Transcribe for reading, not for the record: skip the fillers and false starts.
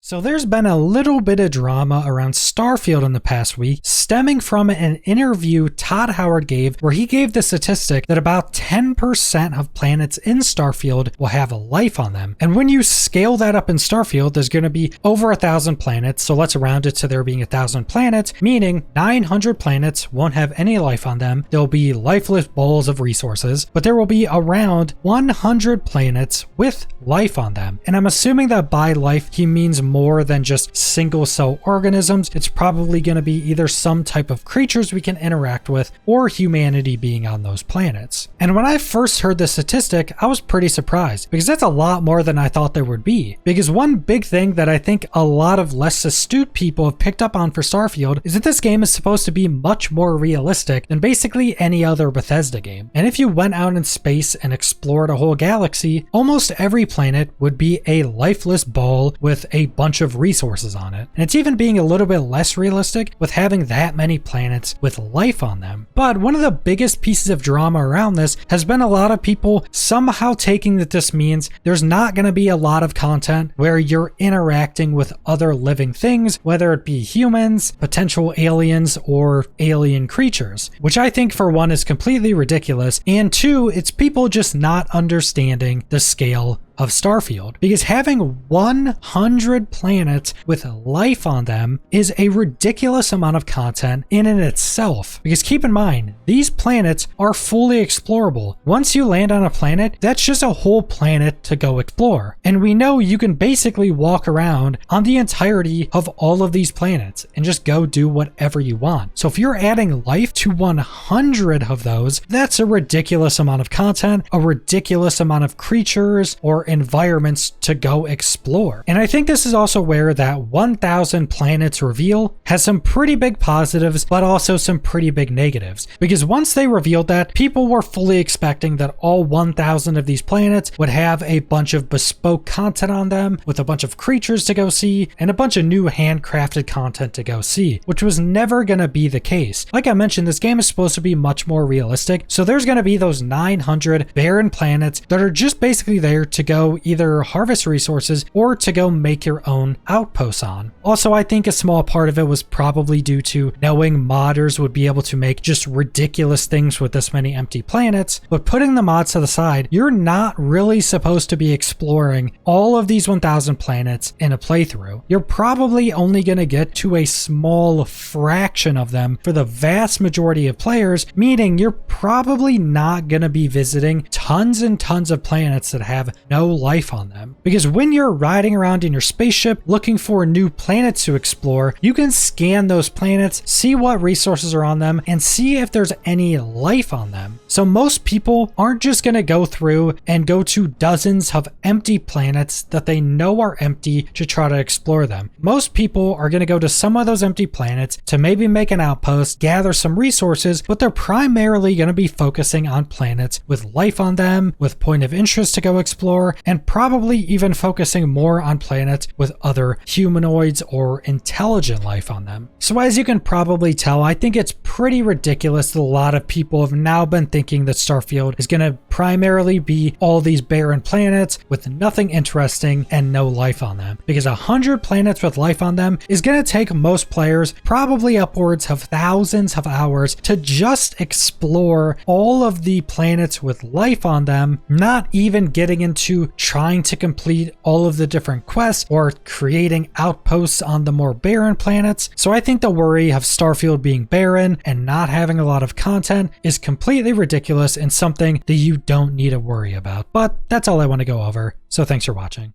So there's been a little bit of drama around Starfield in the past week, stemming from an interview Todd Howard gave where he gave the statistic that about 10% of planets in Starfield will have a life on them. And when you scale that up in Starfield, there's going to be over 1,000 planets. So let's round it to there being 1,000 planets, meaning 900 planets won't have any life on them. There'll be lifeless balls of resources, but there will be around 100 planets with life on them. And I'm assuming that by life, he means more than just single cell organisms. It's probably going to be either some type of creatures we can interact with or humanity being on those planets. And when I first heard the statistic, I was pretty surprised because that's a lot more than I thought there would be. Because one big thing that I think a lot of less astute people have picked up on for Starfield is that this game is supposed to be much more realistic than basically any other Bethesda game. And if you went out in space and explored a whole galaxy, almost every planet would be a lifeless ball with a bunch of resources on it. And it's even being a little bit less realistic with having that many planets with life on them. But one of the biggest pieces of drama around this has been a lot of people somehow taking that this means there's not going to be a lot of content where you're interacting with other living things, whether it be humans, potential aliens, or alien creatures, which I think for one is completely ridiculous, and two, it's people just not understanding the scale of Starfield, because having 100 planets with life on them is a ridiculous amount of content in and itself. Because keep in mind, these planets are fully explorable. Once you land on a planet, that's just a whole planet to go explore. And we know you can basically walk around on the entirety of all of these planets and just go do whatever you want. So if you're adding life to 100 of those, that's a ridiculous amount of content, a ridiculous amount of creatures or environments to go explore. And I think this is also where that 1,000 planets reveal has some pretty big positives, but also some pretty big negatives. Because once they revealed that, people were fully expecting that all 1,000 of these planets would have a bunch of bespoke content on them, with a bunch of creatures to go see, and a bunch of new handcrafted content to go see, which was never going to be the case. Like I mentioned, this game is supposed to be much more realistic, so there's going to be those 900 barren planets that are just basically there to go either harvest resources or to go make your own outposts on. Also, I think a small part of it was probably due to knowing modders would be able to make just ridiculous things with this many empty planets, but putting the mods to the side, you're not really supposed to be exploring all of these 1,000 planets in a playthrough. You're probably only going to get to a small fraction of them for the vast majority of players, meaning you're probably not going to be visiting tons and tons of planets that have no life on them. Because when you're riding around in your spaceship looking for new planets to explore, you can scan those planets, see what resources are on them, and see if there's any life on them. So most people aren't just going to go through and go to dozens of empty planets that they know are empty to try to explore them. Most people are going to go to some of those empty planets to maybe make an outpost, gather some resources, but they're primarily going to be focusing on planets with life on them, with point of interest to go explore, and probably even focusing more on planets with other humanoids or intelligent life on them. So as you can probably tell, I think it's pretty ridiculous that a lot of people have now been thinking that Starfield is going to primarily be all these barren planets with nothing interesting and no life on them. Because 100 planets with life on them is going to take most players probably upwards of thousands of hours to just explore all of the planets with life on them, not even getting into trying to complete all of the different quests or creating outposts on the more barren planets. So I think the worry of Starfield being barren and not having a lot of content is completely ridiculous and something that you don't need to worry about. But that's all I want to go over. So thanks for watching.